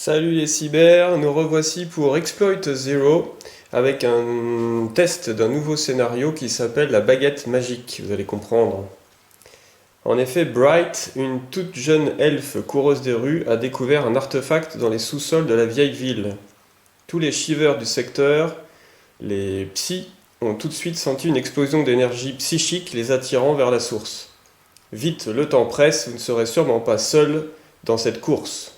Salut les cyber, nous revoici pour Exploit Zero avec un test d'un nouveau scénario qui s'appelle la baguette magique, vous allez comprendre. En effet, Bright, une toute jeune elfe coureuse des rues, a découvert un artefact dans les sous-sols de la vieille ville. Tous les shivers du secteur, les psys, ont tout de suite senti une explosion d'énergie psychique les attirant vers la source. Vite, le temps presse, vous ne serez sûrement pas seul dans cette course.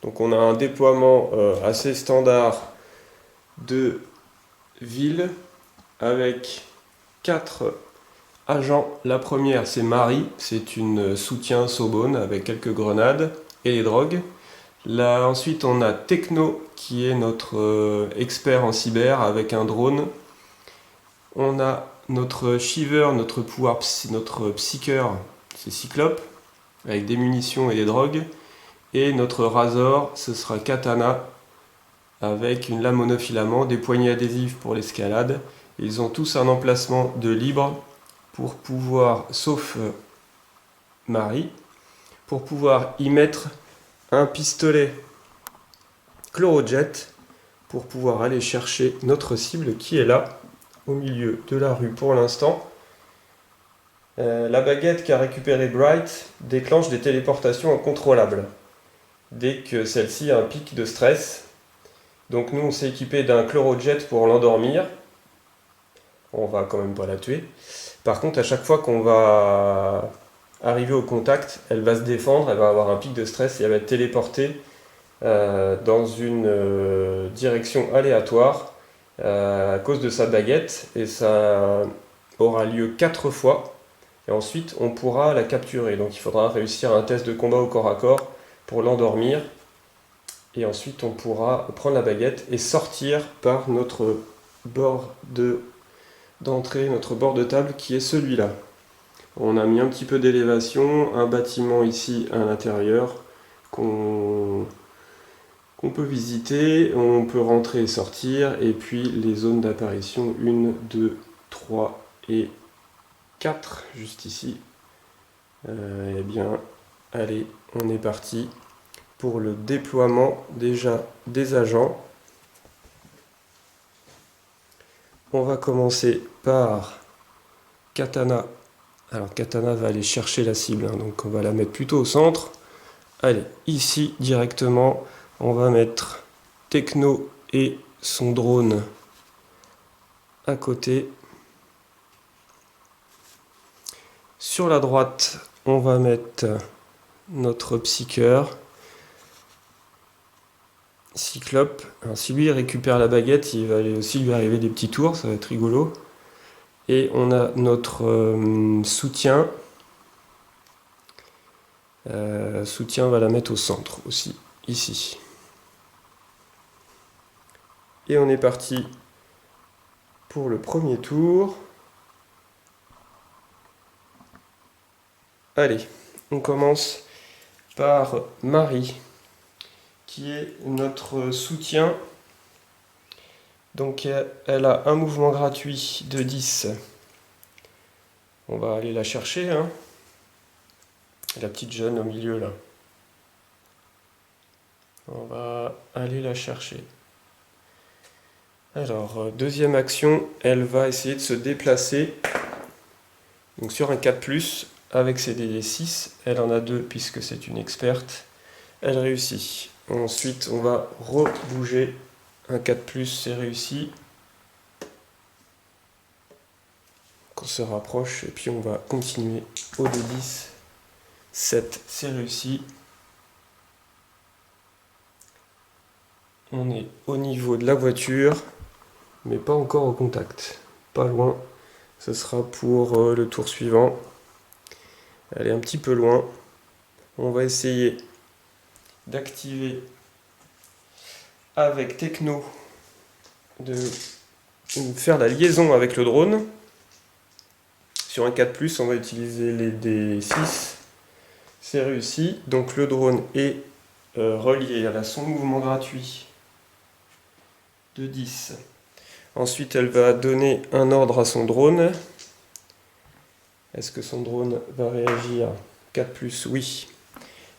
Donc on a un déploiement assez standard de ville avec 4 agents. La première c'est Marie, c'est une soutien Sobone avec quelques grenades et les drogues. Là, ensuite on a Techno qui est notre expert en cyber avec un drone. On a notre Shiver, notre pouvoir, notre Psyker, c'est Cyclope avec des munitions et des drogues. Et notre Razor, ce sera Katana, avec une lame monofilament, des poignées adhésives pour l'escalade. Ils ont tous un emplacement de libre pour pouvoir, sauf Marie, pour pouvoir y mettre un pistolet chlorojet pour pouvoir aller chercher notre cible qui est là, au milieu de la rue pour l'instant. La baguette qu'a récupéré Bright déclenche des téléportations incontrôlables dès que celle-ci a un pic de stress. Donc nous on s'est équipé d'un chlorojet pour l'endormir. On va quand même pas la tuer. Par contre à chaque fois qu'on va arriver au contact, elle va se défendre, elle va avoir un pic de stress et elle va être téléportée dans une direction aléatoire à cause de sa baguette. Et ça aura lieu 4 fois. Et ensuite on pourra la capturer. Donc il faudra réussir un test de combat au corps à corps pour l'endormir. Et ensuite, on pourra prendre la baguette et sortir par notre bord d'entrée, notre bord de table qui est celui-là. On a mis un petit peu d'élévation, un bâtiment ici à l'intérieur qu'on peut visiter. On peut rentrer et sortir. Et puis les zones d'apparition 1, 2, 3 et 4 juste ici. Eh bien, allez, on est parti pour le déploiement déjà des agents. On va commencer par Katana. Alors Katana va aller chercher la cible, hein, donc on va la mettre plutôt au centre. Allez, ici directement, on va mettre Techno et son drone à côté. Sur la droite, on va mettre notre Psyker. Cyclope, alors si lui récupère la baguette, il va aussi lui arriver des petits tours, ça va être rigolo. Et on a notre soutien. Soutien, on va la mettre au centre aussi, ici. Et on est parti pour le premier tour. Allez, on commence par Marie, qui est notre soutien. Donc elle a un mouvement gratuit de 10. On va aller la chercher, hein. La petite jeune au milieu là. On va aller la chercher. Alors, deuxième action, elle va essayer de se déplacer. Donc sur un 4+, avec ses DD6, elle en a 2 puisque c'est une experte. Elle réussit. Ensuite, on va rebouger. Un 4+, c'est réussi. On se rapproche et puis on va continuer au D10. 7, c'est réussi. On est au niveau de la voiture, mais pas encore au contact. Pas loin. Ce sera pour le tour suivant. Elle est un petit peu loin. On va essayer d'activer avec Techno de faire la liaison avec le drone. Sur un 4+, on va utiliser les D6. C'est réussi. Donc le drone est relié. Elle a son mouvement gratuit de 10. Ensuite, elle va donner un ordre à son drone. Est-ce que son drone va réagir? 4+, oui.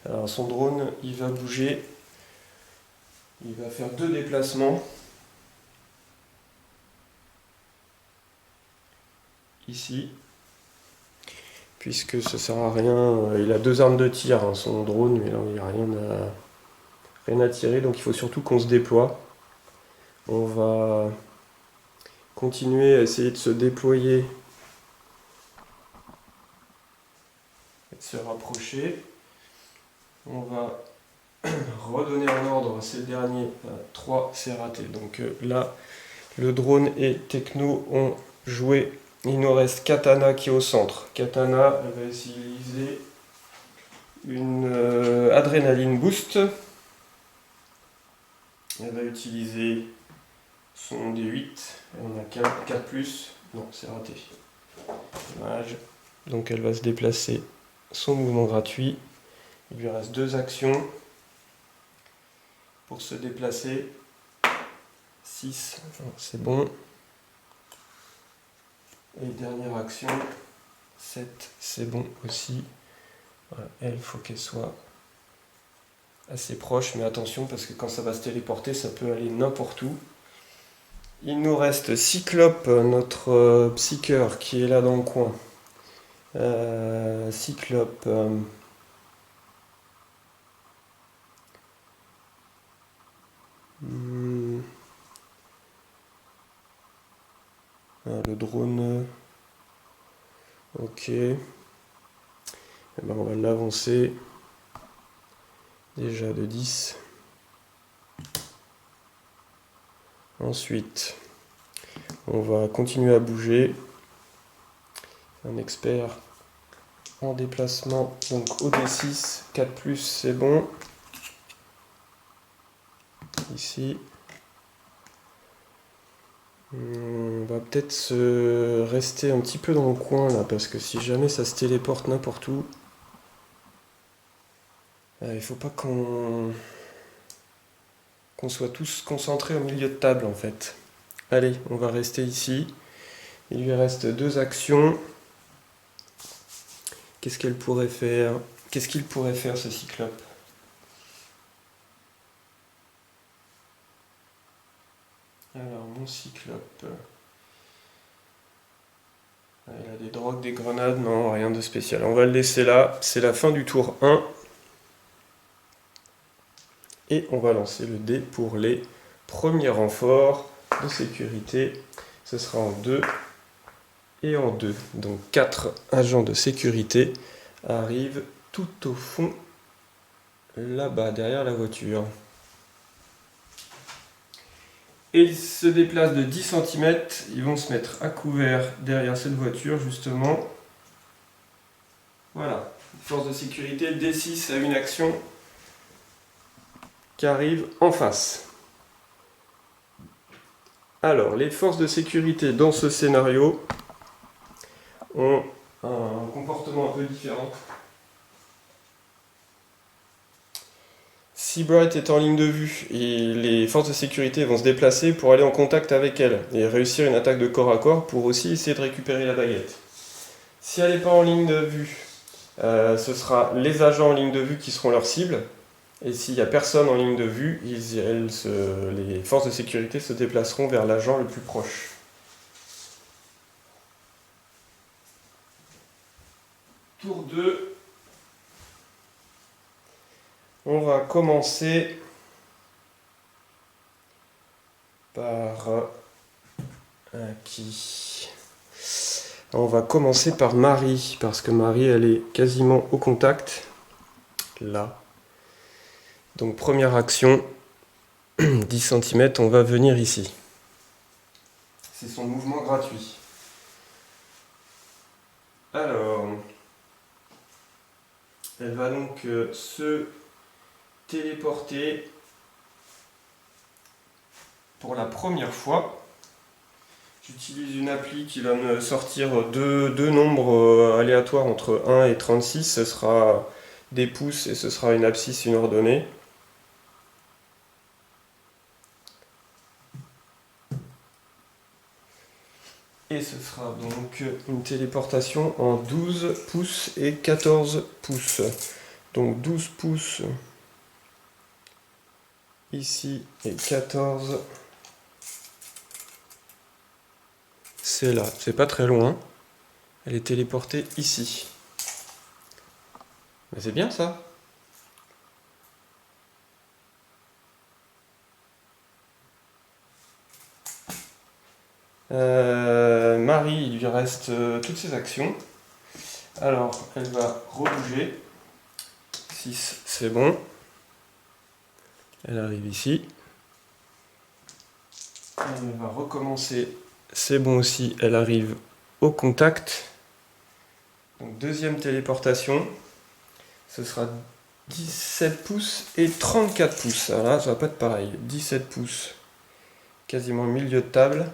Alors son drone, il va bouger Il va faire 2 déplacements. Ici. Puisque ça sert à rien. Il a 2 armes de tir, hein, son drone, mais là il n'y a rien à tirer. Donc il faut surtout qu'on se déploie. On va continuer à essayer de se déployer. Et de se rapprocher. On va redonner un ordre, c'est le dernier. 3, c'est raté. Donc là, le drone et Techno ont joué. Il nous reste Katana qui est au centre. Katana, elle va utiliser une adrénaline boost. Elle va utiliser son D8. On a 4+. Non, c'est raté. Dommage. Donc elle va se déplacer. Son mouvement gratuit. Il lui reste 2 actions pour se déplacer. 6, c'est bon. Et dernière action, 7, c'est bon aussi. Voilà, elle, il faut qu'elle soit assez proche, mais attention parce que quand ça va se téléporter, ça peut aller n'importe où. Il nous reste Cyclope, notre psycheur qui est là dans le coin. Cyclope. Le drone. Ok. Eh ben, on va l'avancer. Déjà de 10. Ensuite, on va continuer à bouger. Un expert en déplacement. Donc au D6, 4+, c'est bon. Ici. On va peut-être se rester un petit peu dans le coin là, parce que si jamais ça se téléporte n'importe où, il faut pas qu'on soit tous concentrés au milieu de table en fait. Allez, on va rester ici. Il lui reste 2 actions. Qu'est-ce qu'elle pourrait faire? Qu'est-ce qu'il pourrait faire ce Cyclope? Alors, mon Cyclope. Il a des drogues, des grenades, non, rien de spécial. On va le laisser là. C'est la fin du tour 1. Et on va lancer le dé pour les premiers renforts de sécurité. Ce sera en 2 et en 2. Donc 4 agents de sécurité arrivent tout au fond, là-bas, derrière la voiture. Et ils se déplacent de 10 cm. Ils vont se mettre à couvert derrière cette voiture, justement. Voilà. Force de sécurité, D6 à une action qui arrive en face. Alors, les forces de sécurité dans ce scénario ont un comportement un peu différent. Si Bright est en ligne de vue, et les forces de sécurité vont se déplacer pour aller en contact avec elle et réussir une attaque de corps à corps pour aussi essayer de récupérer la baguette. Si elle n'est pas en ligne de vue, ce sera les agents en ligne de vue qui seront leur cible. Et s'il n'y a personne en ligne de vue, les forces de sécurité se déplaceront vers l'agent le plus proche. Tour 2. On va commencer par qui? On va commencer par Marie, parce que Marie, elle est quasiment au contact. Là. Donc première action, 10 cm, on va venir ici. C'est son mouvement gratuit. Alors, elle va donc se téléporter pour la première fois. J'utilise une appli qui va me sortir deux nombres aléatoires entre 1 et 36. Ce sera des pouces et ce sera une abscisse, une ordonnée. Et ce sera donc une téléportation en 12 pouces et 14 pouces. Donc 12 pouces. ici, et 14, c'est là. C'est pas très loin. Elle est téléportée ici. Mais c'est bien ça. Marie, il lui reste toutes ses actions. Alors, elle va rebouger. 6, c'est bon. Elle arrive ici. Elle va recommencer. C'est bon aussi. Elle arrive au contact. Donc, deuxième téléportation. Ce sera 17 pouces et 34 pouces. Alors là, ça va pas être pareil. 17 pouces, quasiment au milieu de table.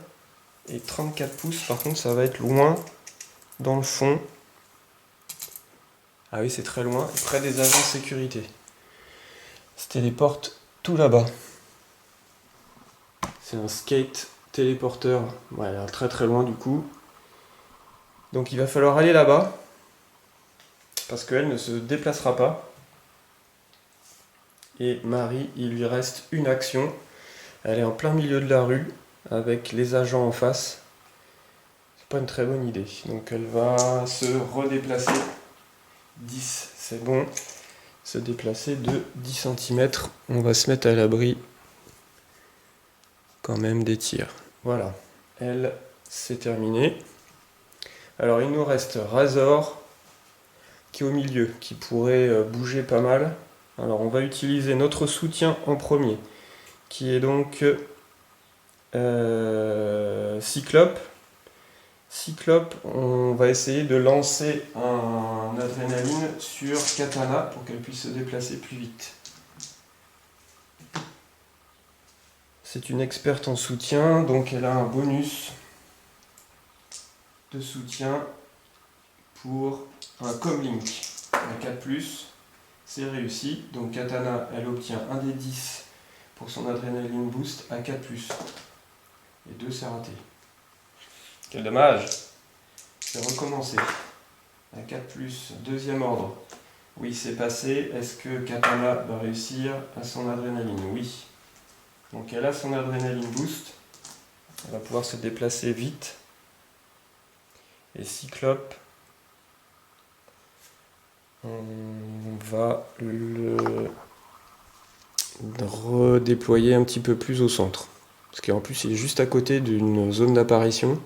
Et 34 pouces, par contre, ça va être loin dans le fond. Ah oui, c'est très loin, près des agents de sécurité. Se téléporte tout là-bas. C'est un skate téléporteur. Ouais, elle est très très loin du coup. Donc il va falloir aller là-bas. Parce qu'elle ne se déplacera pas. Et Marie, il lui reste une action. Elle est en plein milieu de la rue, avec les agents en face. C'est pas une très bonne idée. Donc elle va se redéplacer. 10, c'est bon. Se déplacer de 10 cm. On va se mettre à l'abri quand même des tirs. Voilà. Elle, c'est terminé. Alors il nous reste Razor qui est au milieu, qui pourrait bouger pas mal. Alors on va utiliser notre soutien en premier, qui est donc Cyclope. Cyclope, on va essayer de lancer un adrénaline sur Katana pour qu'elle puisse se déplacer plus vite. C'est une experte en soutien, donc elle a un bonus de soutien pour un comlink à 4+, c'est réussi. Donc Katana, elle obtient un des 10 pour son adrénaline boost à 4+. Et 2, c'est raté. Quel dommage. Je vais recommencer. À 4+, deuxième ordre. Oui, c'est passé. Est-ce que Katana va réussir à son adrénaline? Oui. Donc elle a son adrénaline boost. Elle va pouvoir se déplacer vite. Et Cyclope, on va le redéployer un petit peu plus au centre. Parce qu'en plus, il est juste à côté d'une zone d'apparition.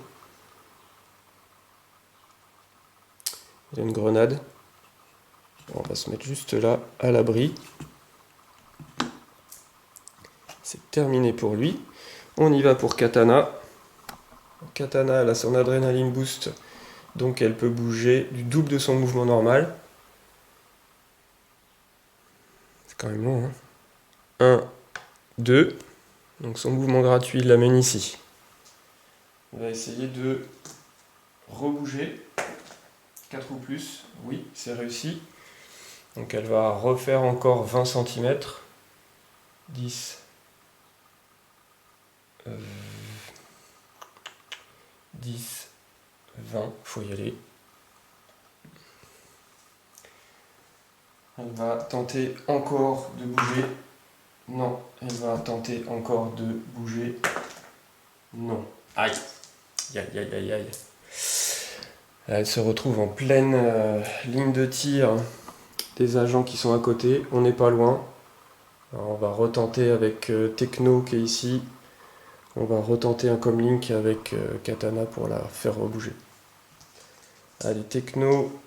Il y a une grenade. On va se mettre juste là, à l'abri. C'est terminé pour lui. On y va pour Katana. Katana, elle a son adrénaline boost, donc elle peut bouger du double de son mouvement normal. C'est quand même long, hein. 1, 2. Donc son mouvement gratuit, il l'amène ici. On va essayer de rebouger. 4 ou plus. Oui, c'est réussi. Donc elle va refaire encore 20 cm. 10. 10. 20. Faut y aller. Elle va tenter encore de bouger. Non. Elle va tenter encore de bouger. Non. Aïe. Aïe, aïe, aïe, aïe. Elle se retrouve en pleine ligne de tir des agents qui sont à côté. On n'est pas loin. Alors on va retenter avec Techno qui est ici. On va retenter un comlink avec Katana pour la faire rebouger. Allez, Techno.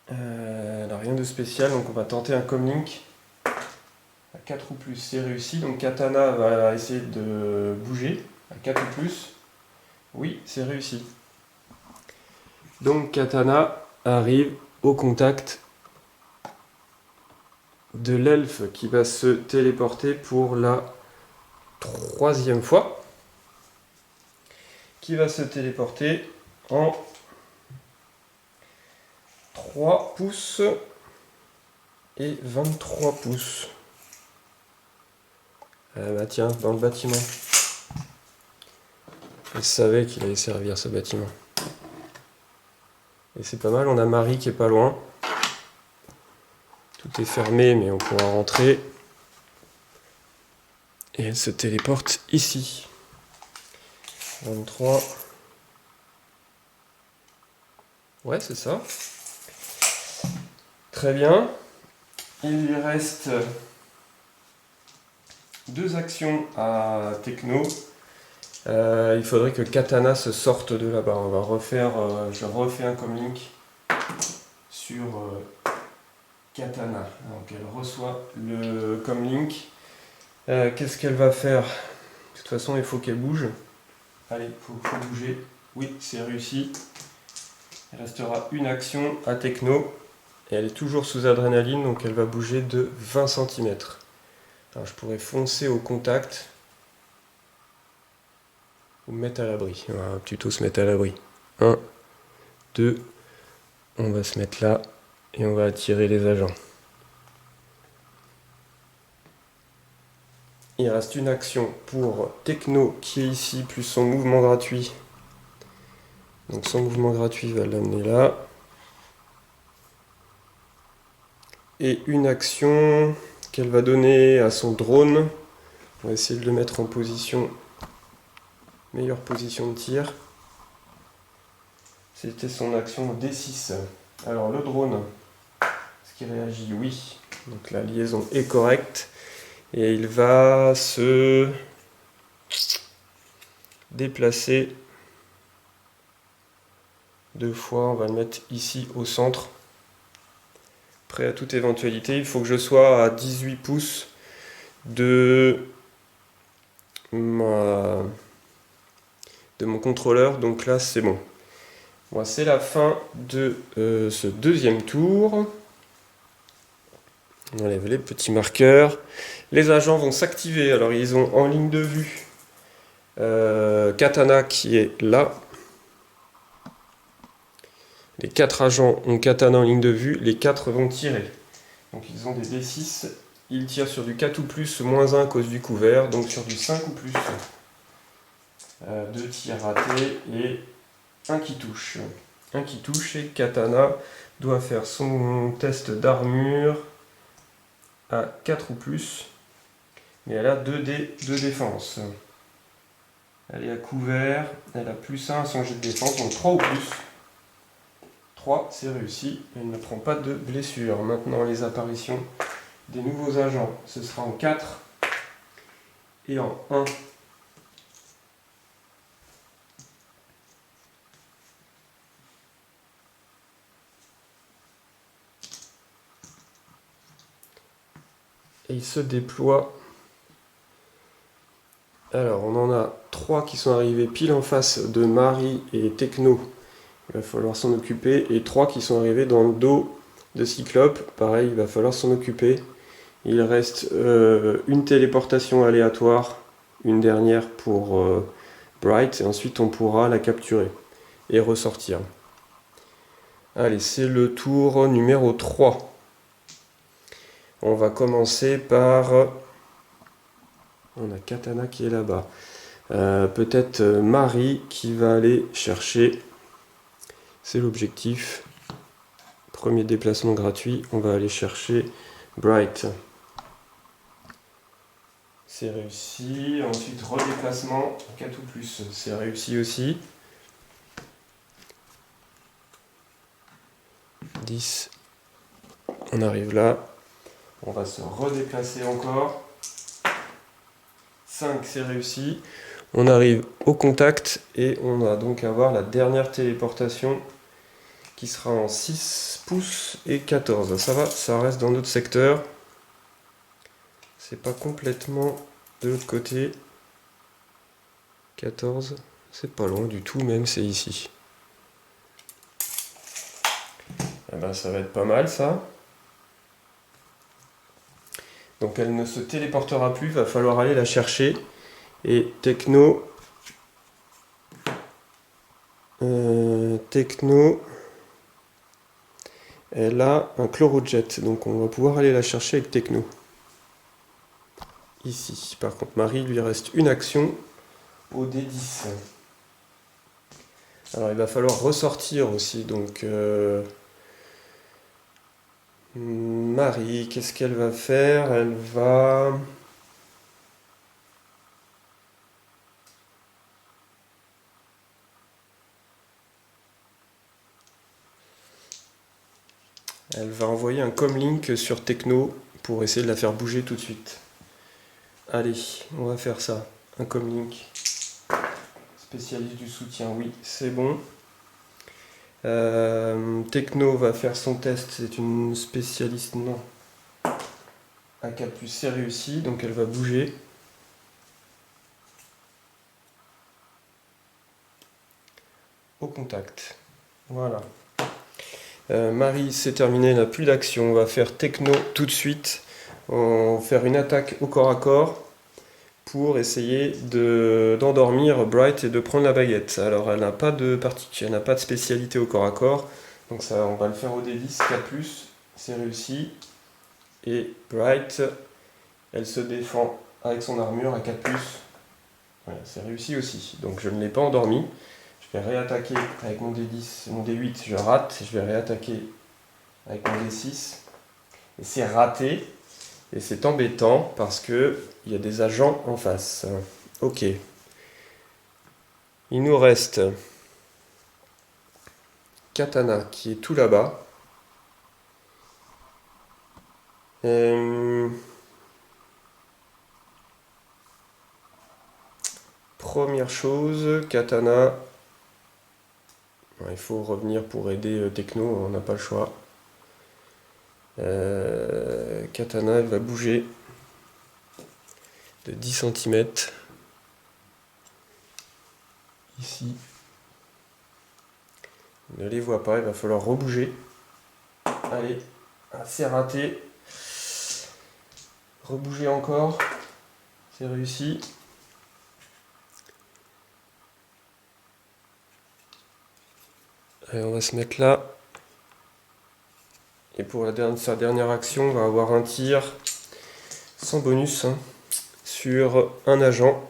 Elle n'a rien de spécial, donc on va tenter un comlink. À 4 ou plus, c'est réussi. Donc Katana va essayer de bouger. À 4 ou plus. Oui, c'est réussi. Donc Katana arrive au contact de l'elfe qui va se téléporter pour la 3e fois. Qui va se téléporter en 3 pouces et 23 pouces. Bah tiens, dans le bâtiment. Je savais qu'il allait servir ce bâtiment. Et c'est pas mal, on a Marie qui est pas loin. Tout est fermé, mais on pourra rentrer. Et elle se téléporte ici. 23. Ouais, c'est ça. Très bien. Il lui reste 2 actions à Techno. Il faudrait que Katana se sorte de là-bas. On va refaire, je refais un comlink sur Katana. Donc elle reçoit le comlink. Qu'est-ce qu'elle va faire? De toute façon, il faut qu'elle bouge. Allez, faut bouger. Oui, c'est réussi. Il restera une action à Techno. Et elle est toujours sous adrénaline, donc elle va bouger de 20 cm. Alors je pourrais foncer au contact. Ou me mettre à l'abri. On va plutôt se mettre à l'abri. 1, 2. On va se mettre là. Et on va attirer les agents. Il reste une action pour Techno qui est ici, plus son mouvement gratuit. Donc son mouvement gratuit va l'amener là. Et une action qu'elle va donner à son drone. On va essayer de le mettre en position, meilleure position de tir. C'était son action D6. Alors le drone, est-ce qu'il réagit? Oui. Donc la liaison est correcte. Et il va se déplacer 2 fois. On va le mettre ici au centre. Prêt à toute éventualité. Il faut que je sois à 18 pouces de mon contrôleur. Donc là, c'est bon. Bon, c'est la fin de ce deuxième tour. On enlève les petits marqueurs. Les agents vont s'activer. Alors, ils ont en ligne de vue Katana qui est là. Les 4 agents ont Katana en ligne de vue. Les 4 vont tirer. Donc, ils ont des D6. Ils tirent sur du 4 ou plus, moins 1 à cause du couvert. Donc, sur du 5 ou plus. 2 tirs ratés et un qui touche. Un qui touche et Katana doit faire son test d'armure à 4 ou plus. Mais elle a 2 dés de défense. Elle est à couvert, elle a plus 1 à son jet de défense, donc 3 ou plus. 3, c'est réussi, elle ne prend pas de blessure. Maintenant, les apparitions des nouveaux agents, ce sera en 4 et en 1. Et il se déploie. Alors, on en a 3 qui sont arrivés pile en face de Marie et Techno. Il va falloir s'en occuper. Et 3 qui sont arrivés dans le dos de Cyclope. Pareil, il va falloir s'en occuper. Il reste une téléportation aléatoire. Une dernière pour Bright. Et ensuite, on pourra la capturer et ressortir. Allez, c'est le tour numéro 3. On va commencer par... On a Katana qui est là-bas. Peut-être Marie qui va aller chercher. C'est l'objectif. Premier déplacement gratuit. On va aller chercher Bright. C'est réussi. Ensuite, redéplacement 4 ou plus. C'est réussi aussi. 10. On arrive là. On va se redéplacer encore. 5, c'est réussi. On arrive au contact et on va donc avoir la dernière téléportation qui sera en 6 pouces et 14. Ça va, ça reste dans notre secteur. C'est pas complètement de l'autre côté. 14, c'est pas loin du tout, même c'est ici. Eh ben, ça va être pas mal ça. Donc elle ne se téléportera plus, va falloir aller la chercher. Et Techno, elle a un chlorojet, donc on va pouvoir aller la chercher avec Techno. Ici, par contre, Marie, lui reste une action au D10. Alors il va falloir ressortir aussi, donc Marie, qu'est-ce qu'elle va faire? Elle va Elle va envoyer un comlink sur Techno pour essayer de la faire bouger tout de suite. Allez, on va faire ça. Un comlink. Spécialiste du soutien, oui, c'est bon. Techno va faire son test, c'est une spécialiste, non. AK+, c'est réussi, donc elle va bouger. Au contact. Voilà. Marie, c'est terminé, elle n'a plus d'action. On va faire Techno tout de suite. On va faire une attaque au corps à corps pour essayer d'endormir Bright et de prendre la baguette. Alors elle n'a pas de elle n'a pas de spécialité au corps à corps. Donc ça, on va le faire au D10, K+, c'est réussi. Et Bright, elle se défend avec son armure à 4+. Voilà, c'est réussi aussi. Donc je ne l'ai pas endormi. Je vais réattaquer avec mon D10, mon D8, je rate. Je vais réattaquer avec mon D6. Et c'est raté. Et c'est embêtant parce que il y a des agents en face. Ok. Il nous reste Katana qui est tout là-bas. Première chose, Katana. Il faut revenir pour aider Techno, on n'a pas le choix. Katana, elle va bouger de 10 cm. Ici. On ne les voit pas, il va falloir rebouger. Allez, c'est raté. Rebouger encore. C'est réussi. Allez, on va se mettre là. Et pour sa dernière action, on va avoir un tir sans bonus sur un agent.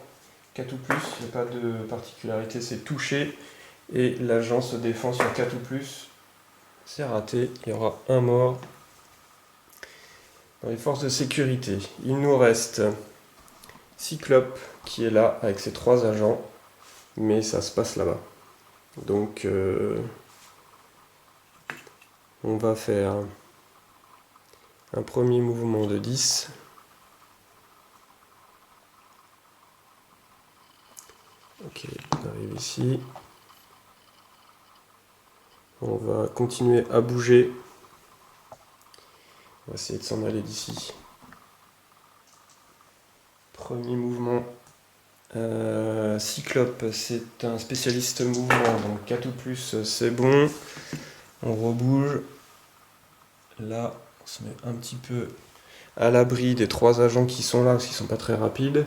4 ou plus, il n'y a pas de particularité, c'est touché. Et l'agent se défend sur 4 ou plus. C'est raté, il y aura un mort dans les forces de sécurité. Il nous reste Cyclope qui est là avec ses 3 agents. Mais ça se passe là-bas. Donc on va faire un premier mouvement de 10. Ok, on arrive ici. On va continuer à bouger. On va essayer de s'en aller d'ici. Premier mouvement. Cyclope, c'est un spécialiste mouvement, donc 4 ou plus, c'est bon. On rebouge. Là, on se met un petit peu à l'abri des 3 agents qui sont là, parce qu'ils ne sont pas très rapides.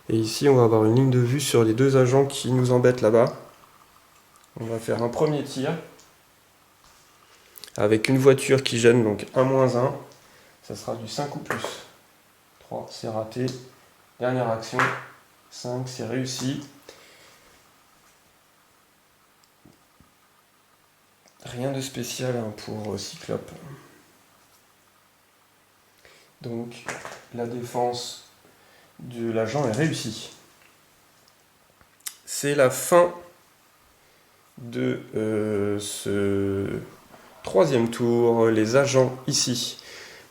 Et ici, on va avoir une ligne de vue sur les 2 agents qui nous embêtent là-bas. On va faire un premier tir. Avec une voiture qui gêne, donc 1-1. Ça sera du 5 ou plus. 3, c'est raté. Dernière action. 5, c'est réussi. Rien de spécial pour Cyclope. Donc, la défense de l'agent est réussie. C'est la fin de ce 3e tour. Les agents ici,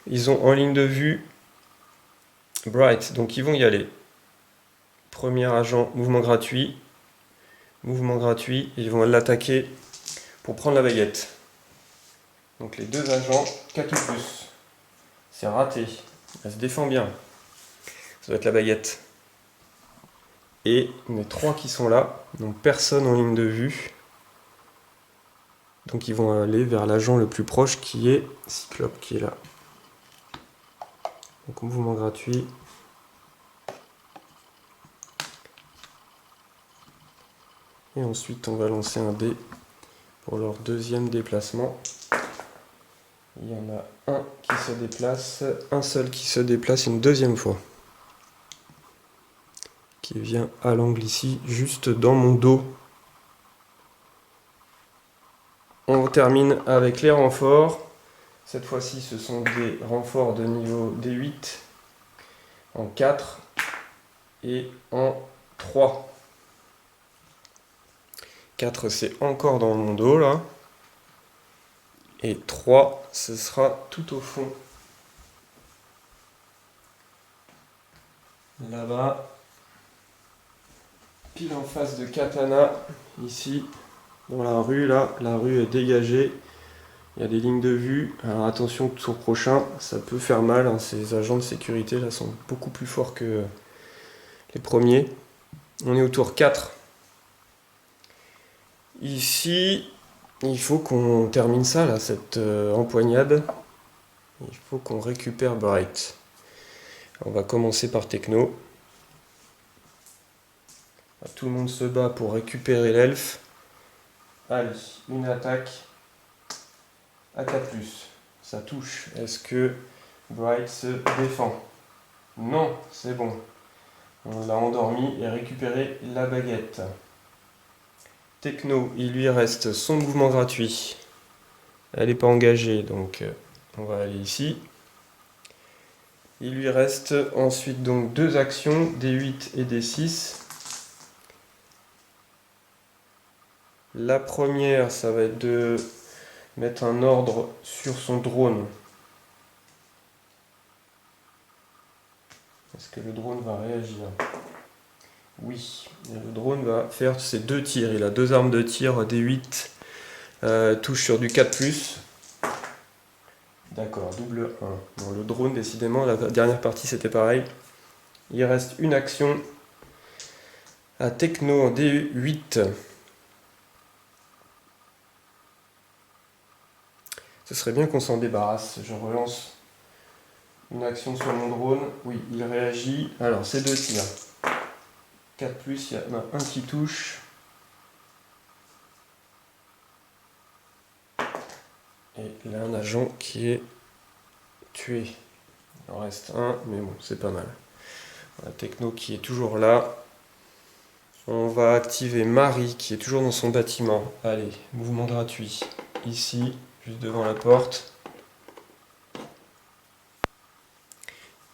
ils ont en ligne de vue Bright, donc ils vont y aller. Premier agent, mouvement gratuit. Mouvement gratuit, ils vont l'attaquer pour prendre la baguette. Donc les 2 agents, 4 ou plus. C'est raté. Elle se défend bien. Ça doit être la baguette. Et les 3 qui sont là, donc personne en ligne de vue. Donc ils vont aller vers l'agent le plus proche qui est Cyclope qui est là. Donc mouvement gratuit. Et ensuite on va lancer un dé pour leur 2e déplacement. Il y en a un qui se déplace, un seul qui se déplace une 2e fois. Qui vient à l'angle ici, juste dans mon dos. On termine avec les renforts. Cette fois-ci, ce sont des renforts de niveau D8 en 4 et en 3. 4, c'est encore dans mon dos là. Et 3, ce sera tout au fond. Là-bas. Pile en face de Katana, ici, dans la rue, là. La rue est dégagée. Il y a des lignes de vue. Alors attention, tour prochain, ça peut faire mal. Hein. Ces agents de sécurité, là, sont beaucoup plus forts que les premiers. On est au tour 4. Ici, il faut qu'on termine ça, là, cette empoignade. Il faut qu'on récupère Bright. On va commencer par Techno. Tout le monde se bat pour récupérer l'elfe. Allez, une attaque à 4+. Ça touche. Est-ce que Bright se défend? Non, c'est bon. On l'a endormi et récupéré la baguette. Techno, il lui reste son mouvement gratuit. Elle n'est pas engagée, donc on va aller ici. Il lui reste ensuite donc 2 actions, D8 et D6. La première, ça va être de mettre un ordre sur son drone. Est-ce que le drone va réagir? Oui, le drone va faire ses 2 tirs. Il a 2 armes de tir, D8, touche sur du 4+. D'accord, double 1. Bon, le drone, décidément, la dernière partie c'était pareil. Il reste une action à Techno en D8. Ce serait bien qu'on s'en débarrasse. Je relance une action sur mon drone. Oui, il réagit. Alors, c'est 2 tirs. 4+, il y en a un qui touche. Et il y a un agent qui est tué. Il en reste un, mais bon, c'est pas mal. La Techno qui est toujours là. On va activer Marie qui est toujours dans son bâtiment. Allez, mouvement gratuit. Ici, juste devant la porte.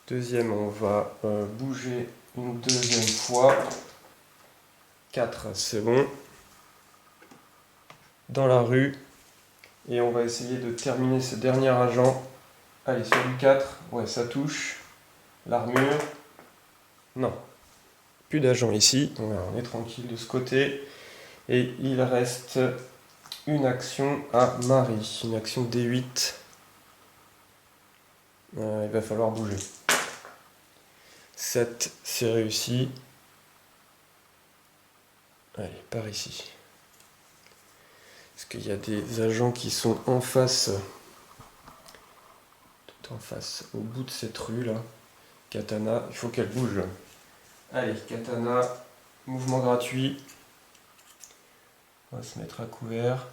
Deuxième, on va bouger une deuxième fois. 4, c'est bon. Dans la rue. Et on va essayer de terminer ce dernier agent. Allez, sur du 4. Ouais, ça touche. L'armure. Non. Plus d'agents ici. Voilà, on est tranquille de ce côté. Et il reste une action à Marie. Une action D8. Il va falloir bouger. 7, c'est réussi. Allez, par ici. Parce qu'il y a des agents qui sont en face, tout en face, au bout de cette rue là. Katana, il faut qu'elle bouge. Allez, Katana, mouvement gratuit. On va se mettre à couvert.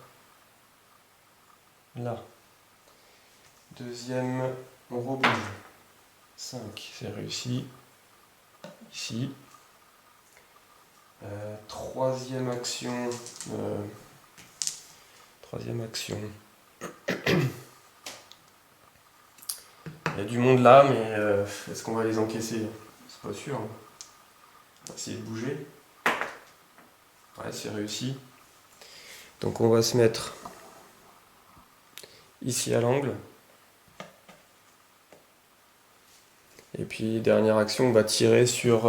Là. Deuxième, on rebouge. 5, c'est réussi. Ici. Troisième action. Troisième action. Il y a du monde là, mais est-ce qu'on va les encaisser? C'est pas sûr. Hein. On va essayer de bouger. Ouais, c'est réussi. Donc on va se mettre ici à l'angle. Et puis dernière action, on va tirer sur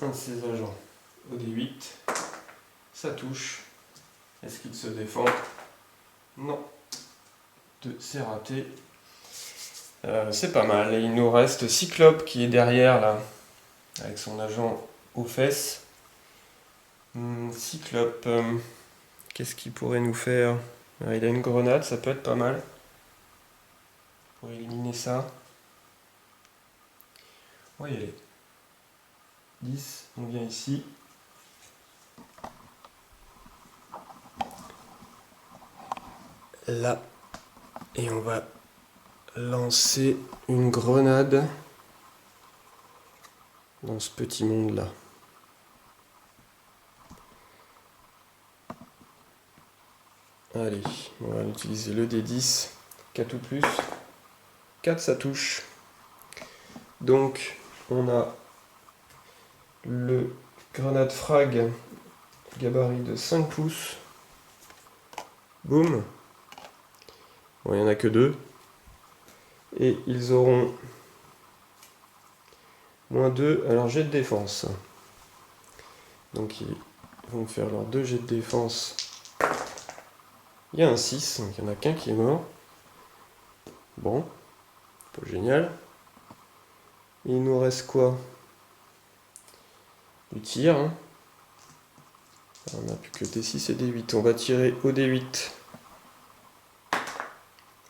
un de ces agents. Au D8. Ça touche. Est-ce qu'il se défend? Non. 2, c'est raté. C'est pas mal. Et il nous reste Cyclope qui est derrière là, avec son agent aux fesses. Cyclope, qu'est-ce qu'il pourrait nous faire? Il a une grenade, ça peut être pas mal. Pour éliminer ça. On va y aller. 10, on vient ici. Là. Et on va lancer une grenade dans ce petit monde là. Allez, on va utiliser le D10, 4 ou plus. 4, ça touche. Donc, on a le grenade frag gabarit de 5 pouces. Boum. Bon, il n'y en a que 2. Et ils auront -2 à leur jet de défense. Donc ils vont faire leurs 2 jets de défense. Il y a un 6, donc il n'y en a qu'un qui est mort. Bon, pas génial. Il nous reste quoi? Du tir. Hein. On n'a plus que D6 et D8. On va tirer au D8.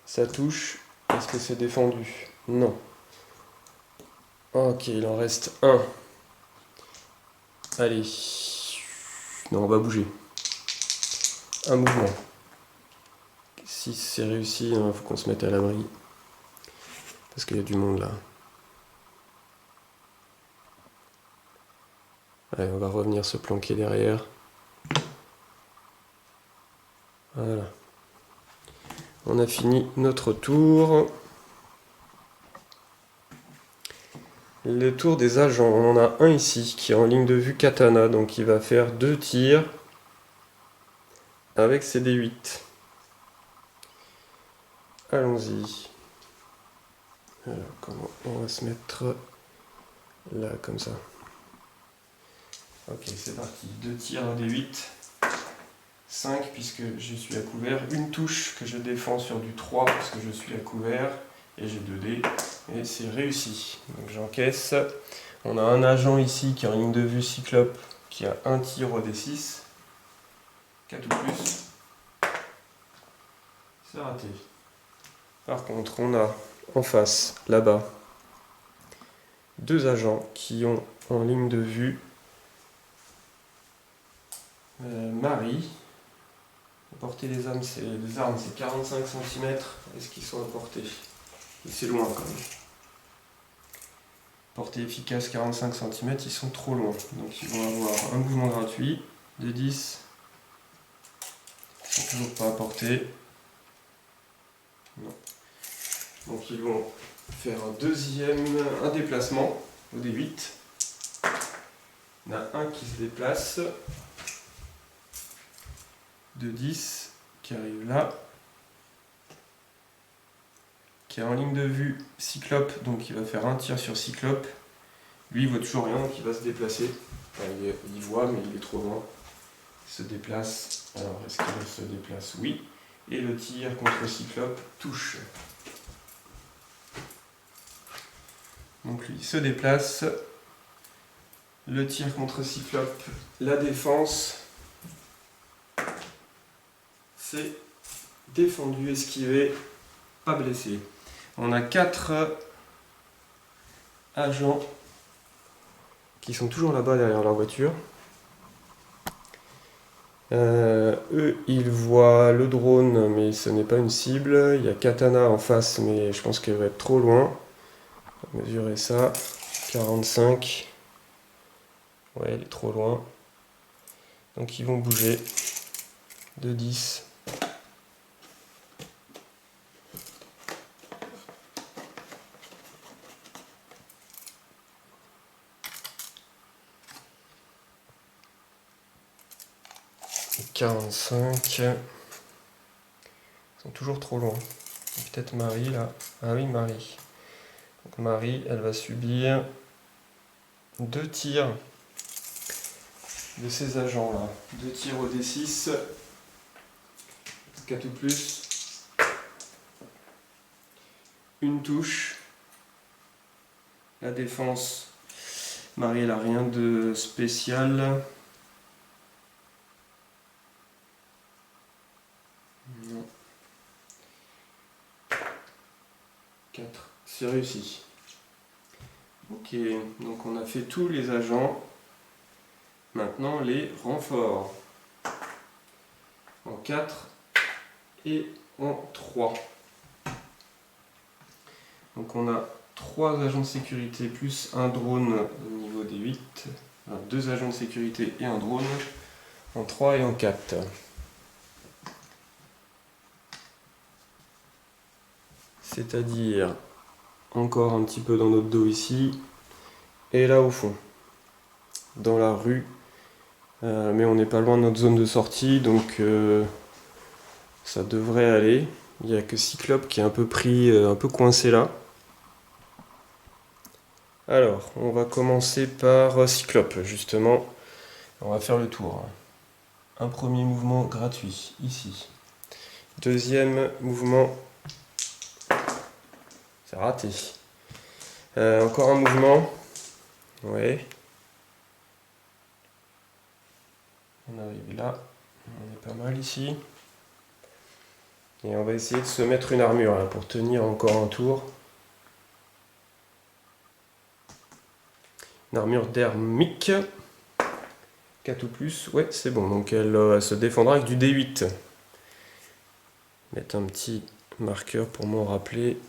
Ça touche. Est-ce que c'est défendu? Non. Ok, il en reste un. Allez. Non, on va bouger. Un mouvement. Si c'est réussi, il faut qu'on se mette à l'abri. Parce qu'il y a du monde là. Allez, on va revenir se planquer derrière. Voilà. On a fini notre tour. Le tour des agents. On en a un ici qui est en ligne de vue katana. Donc il va faire 2 tirs avec ses D8. Allons-y. Alors, comment on va se mettre là comme ça. Ok, c'est parti. 2 tirs à D8. 5 puisque je suis à couvert. Une touche que je défends sur du 3 parce que je suis à couvert. Et j'ai 2 dés. Et c'est réussi. Donc j'encaisse. On a un agent ici qui est en ligne de vue cyclope qui a un tir au D6. 4 ou plus. C'est raté. Par contre, on a en face, là-bas, 2 agents qui ont en ligne de vue Marie. Porter les armes, c'est 45 cm. Est-ce qu'ils sont à portée? C'est loin quand même. Portée efficace 45 cm, ils sont trop loin. Donc ils vont avoir un mouvement gratuit de 10. Ils sont toujours pas à portée. Non. Donc ils vont faire un déplacement au D8. On a un qui se déplace. De 10 qui arrive là. Qui est en ligne de vue cyclope, donc il va faire un tir sur cyclope. Lui il voit toujours rien, donc il va se déplacer. Enfin, il voit mais il est trop loin. Il se déplace. Alors est-ce qu'il se déplace? Oui. Et le tir contre cyclope touche. Donc lui il se déplace. Le tir contre cyclope, la défense. C'est défendu, esquivé, pas blessé. On a 4 agents qui sont toujours là-bas derrière leur voiture. Eux, ils voient le drone, mais ce n'est pas une cible. Il y a Katana en face, mais je pense qu'elle va être trop loin. On va mesurer ça. 45. Ouais, elle est trop loin. Donc ils vont bouger. De 10. Et 45. Ils sont toujours trop loin. Peut-être Marie là. Ah oui, Marie. Donc Marie, elle va subir 2 tirs de ces agents là. 2 tirs au D6. 4 ou plus. Une touche. La défense. Marie, elle a rien de spécial. Non. 4. C'est réussi. Ok, donc on a fait tous les agents. Maintenant les renforts. En 4 et en 3. Donc on a 3 agents de sécurité plus un drone au niveau des 8. Enfin, 2 agents de sécurité et un drone en 3 et en 4. C'est-à-dire encore un petit peu dans notre dos ici et là au fond, dans la rue. Mais on n'est pas loin de notre zone de sortie, donc ça devrait aller. Il n'y a que Cyclope qui est un peu pris, un peu coincé là. Alors, on va commencer par Cyclope, justement. On va faire le tour. Un premier mouvement gratuit, ici. Deuxième mouvement. C'est raté. Encore un mouvement. Ouais. On arrive là. On est pas mal ici. Et on va essayer de se mettre une armure là, pour tenir encore un tour. Une armure dermique. 4 ou plus. Ouais, c'est bon. Donc elle se défendra avec du D8. Mettre un petit marqueur pour m'en rappeler.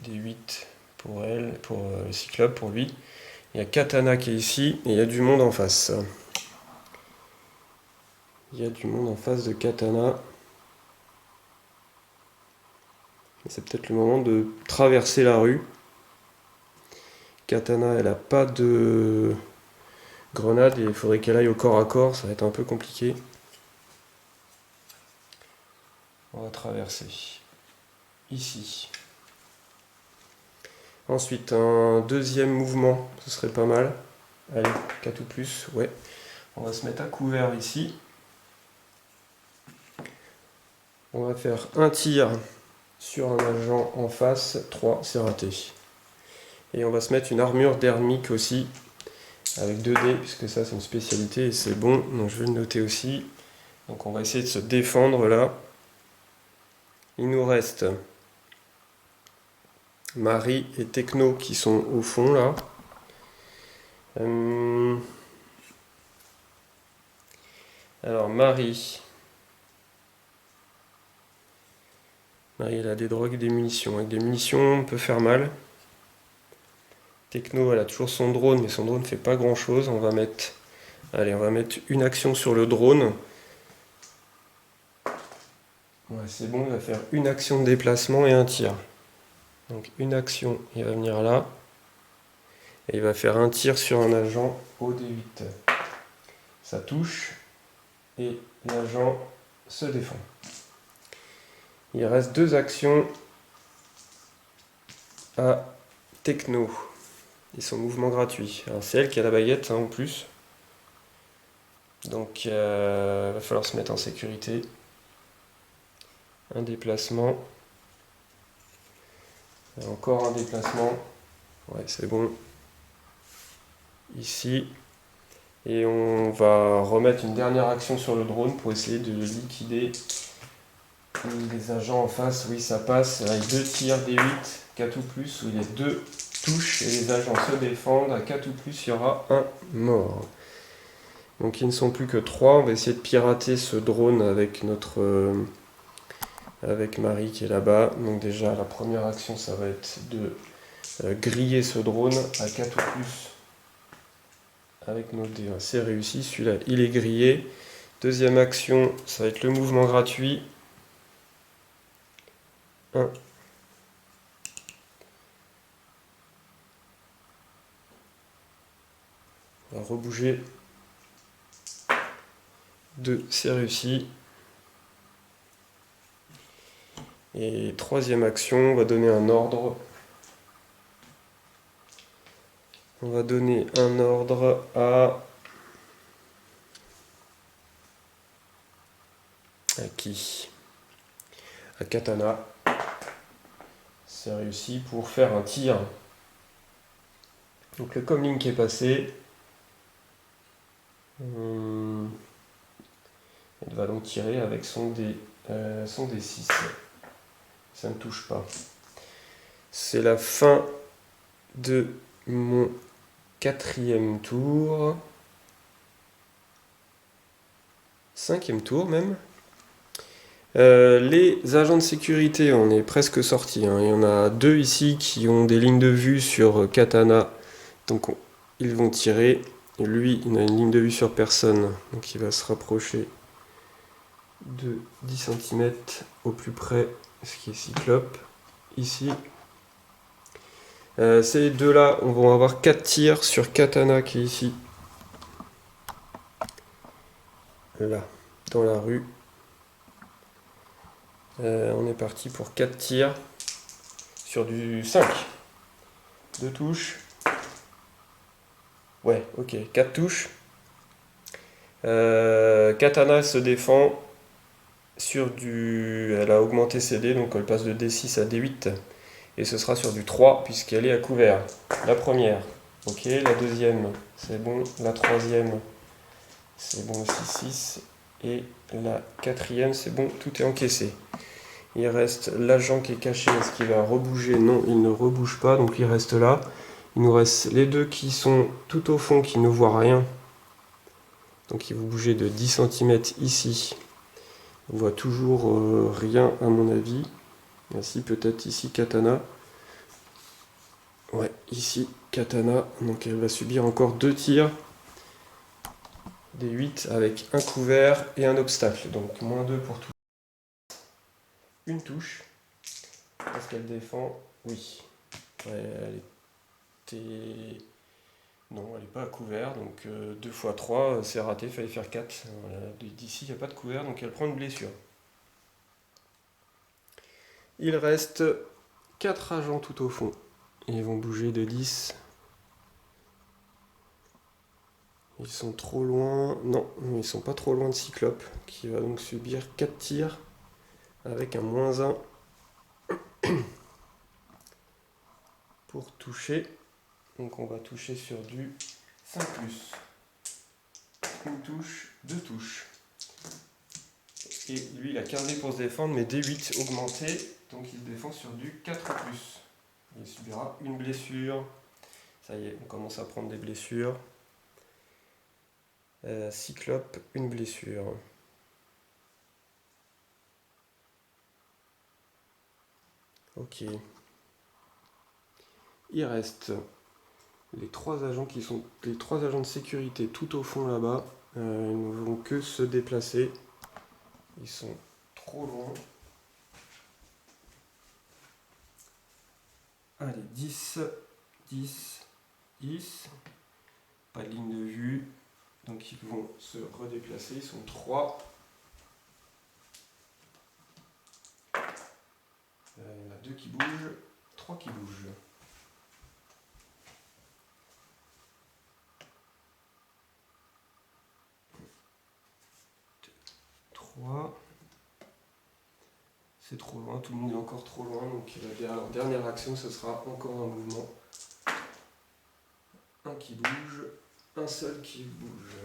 D8 pour elle, pour le Cyclope, pour lui. Il y a Katana qui est ici et il y a du monde en face. Il y a du monde en face de Katana. C'est peut-être le moment de traverser la rue. Katana, elle n'a pas de grenade et il faudrait qu'elle aille au corps à corps, ça va être un peu compliqué. On va traverser. Ici. Ensuite, un deuxième mouvement, ce serait pas mal. Allez, 4 ou plus, ouais. On va se mettre à couvert ici. On va faire un tir sur un agent en face. 3, c'est raté. Et on va se mettre une armure dermique aussi, avec 2D, puisque ça c'est une spécialité et c'est bon. Donc je vais le noter aussi. Donc on va essayer de se défendre là. Il nous reste Marie et Techno qui sont au fond là. Alors Marie, elle a des drogues et des munitions. Avec des munitions, on peut faire mal. Techno, elle a toujours son drone, mais son drone ne fait pas grand chose. On va mettre une action sur le drone. Ouais, c'est bon, il va faire une action de déplacement et un tir. Donc une action, il va venir là. Et il va faire un tir sur un agent au D8. Ça touche. Et l'agent se défend. Il reste 2 actions à Techno. Et son mouvement gratuit. Alors c'est elle qui a la baguette en plus. Donc il va falloir se mettre en sécurité. Un déplacement. Et encore un déplacement. Ouais, c'est bon. Ici. Et on va remettre une dernière action sur le drone pour essayer de liquider les agents en face. Oui, ça passe avec 2 tirs D8, 4 ou plus, où il y a 2 touches et les agents se défendent. À 4 ou plus, il y aura un mort. Donc ils ne sont plus que 3. On va essayer de pirater ce drone avec avec Marie qui est là-bas. Donc déjà, la première action, ça va être de griller ce drone à 4 ou plus. Avec nos dés, c'est réussi. Celui-là, il est grillé. Deuxième action, ça va être le mouvement gratuit. 1. On va rebouger. 2, c'est réussi. Et troisième action, on va donner un ordre. On va donner un ordre à qui? À Katana. C'est réussi pour faire un tir. Donc le comlink est passé. Elle va donc tirer avec son D6. Ça ne touche pas. C'est la fin de mon 4e tour. 5e tour même. Les agents de sécurité, on est presque sortis. Hein. Il y en a 2 ici qui ont des lignes de vue sur Katana. Donc ils vont tirer. Et lui, il a une ligne de vue sur personne. Donc il va se rapprocher de 10 cm au plus près, ce qui est Cyclope. Ici. Ces 2-là, on va avoir 4 tirs sur Katana qui est ici. Là, dans la rue. On est parti pour 4 tirs sur du 5. 2 touches. Ouais, ok, 4 touches. Katana se défend sur du... Elle a augmenté ses dés, donc elle passe de D6 à D8. Et ce sera sur du 3, puisqu'elle est à couvert. La première, ok. La deuxième, c'est bon. La troisième, c'est bon aussi, 6. Et la quatrième, c'est bon, tout est encaissé. Il reste l'agent qui est caché. Est-ce qu'il va rebouger? Non, il ne rebouge pas, donc il reste là. Il nous reste les deux qui sont tout au fond, qui ne voient rien. Donc ils vont bouger de 10 cm ici. On voit toujours rien à mon avis. Ainsi peut-être ici Katana. Ouais, ici Katana. Donc elle va subir encore 2 tirs. Des 8 avec un couvert et un obstacle. Donc moins 2 pour tout. Une touche. Est-ce qu'elle défend? Oui. Ouais, elle était... Non, elle n'est pas à couvert. Donc 2 x 3, c'est raté. Il fallait faire 4. Voilà. D'ici, il n'y a pas de couvert. Donc elle prend une blessure. Il reste 4 agents tout au fond. Ils vont bouger de 10. Ils sont trop loin. Non, ils sont pas trop loin de Cyclope, qui va donc subir 4 tirs avec un -1 pour toucher. Donc on va toucher sur du 5+. Une touche, 2 touches. Et lui, il a 15 pour se défendre, mais D8 augmenté, donc il se défend sur du 4+. Il subira une blessure. Ça y est, on commence à prendre des blessures. Cyclope, une blessure. Ok. Il reste les 3 agents qui sont les 3 agents de sécurité tout au fond là-bas. Ils ne vont que se déplacer. Ils sont trop loin. Allez, 10, 10, 10. Pas de ligne de vue. Donc ils vont se redéplacer. Ils sont 3. Il y en a 2 qui bougent. 3 qui bougent. 3. C'est trop loin, tout le monde est encore trop loin, donc leur dernière action, ce sera encore un mouvement. Un qui bouge, un seul qui bouge.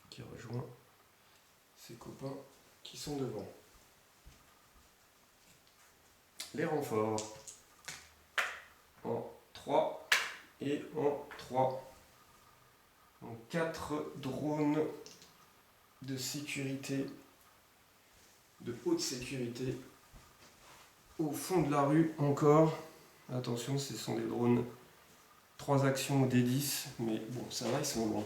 Qui rejoint ses copains qui sont devant. Les renforts. En 3 et en 3. Donc 4 drones de sécurité, de haute sécurité, au fond de la rue encore. Attention, ce sont des drones 3 actions au D10, mais bon, ça va, ils sont loin.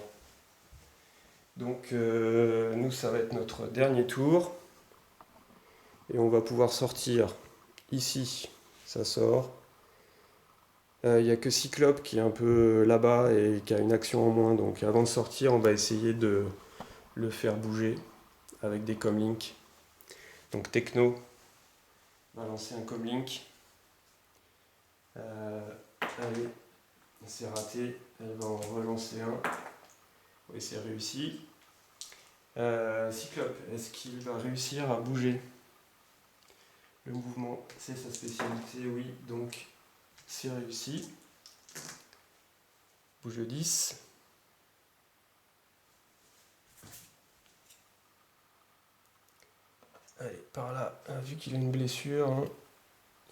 Donc nous, ça va être notre dernier tour. Et on va pouvoir sortir ici, ça sort. Il n'y a que Cyclope qui est un peu là-bas et qui a une action en moins. Donc avant de sortir, on va essayer de le faire bouger avec des comlinks. Donc Techno va lancer un comlink. Allez, c'est raté. Elle va en relancer un. Oui, c'est réussi. Cyclope, est-ce qu'il va réussir à bouger? Le mouvement, c'est sa spécialité, oui. Donc c'est réussi. Bouge de 10. Allez, par là, vu qu'il a une blessure, hein,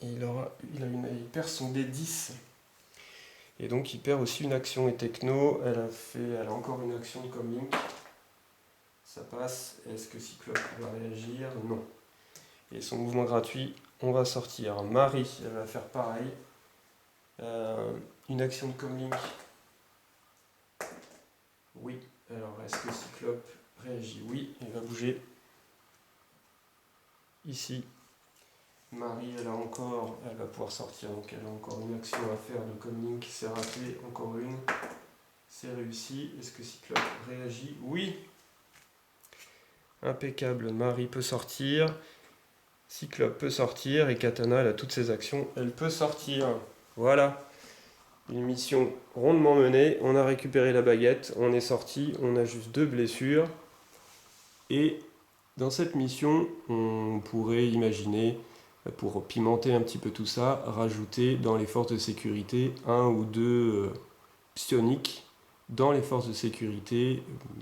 il perd son D10. Et donc il perd aussi une action. Et Techno, elle a encore une action de comlink. Ça passe. Est-ce que Cyclope va réagir? Non. Et son mouvement gratuit, on va sortir. Marie, elle va faire pareil. Une action de comlink. Oui. Alors, est-ce que Cyclope réagit? Oui, il va bouger. Ici. Marie, elle va pouvoir sortir, donc elle a encore une action à faire de comlink. C'est raté, encore une. C'est réussi. Est-ce que Cyclope réagit? Oui. Impeccable, Marie peut sortir, Cyclope peut sortir, et Katana, elle a toutes ses actions, elle peut sortir. Voilà, une mission rondement menée, on a récupéré la baguette, on est sorti, on a juste 2 blessures. Et dans cette mission, on pourrait imaginer, pour pimenter un petit peu tout ça, rajouter dans les forces de sécurité 1 ou 2 psioniques dans les forces de sécurité,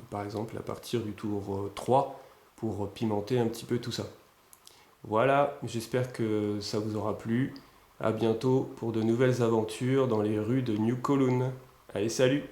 par exemple à partir du tour 3, pour pimenter un petit peu tout ça. Voilà, j'espère que ça vous aura plu. A bientôt pour de nouvelles aventures dans les rues de New Kowloon. Allez, salut!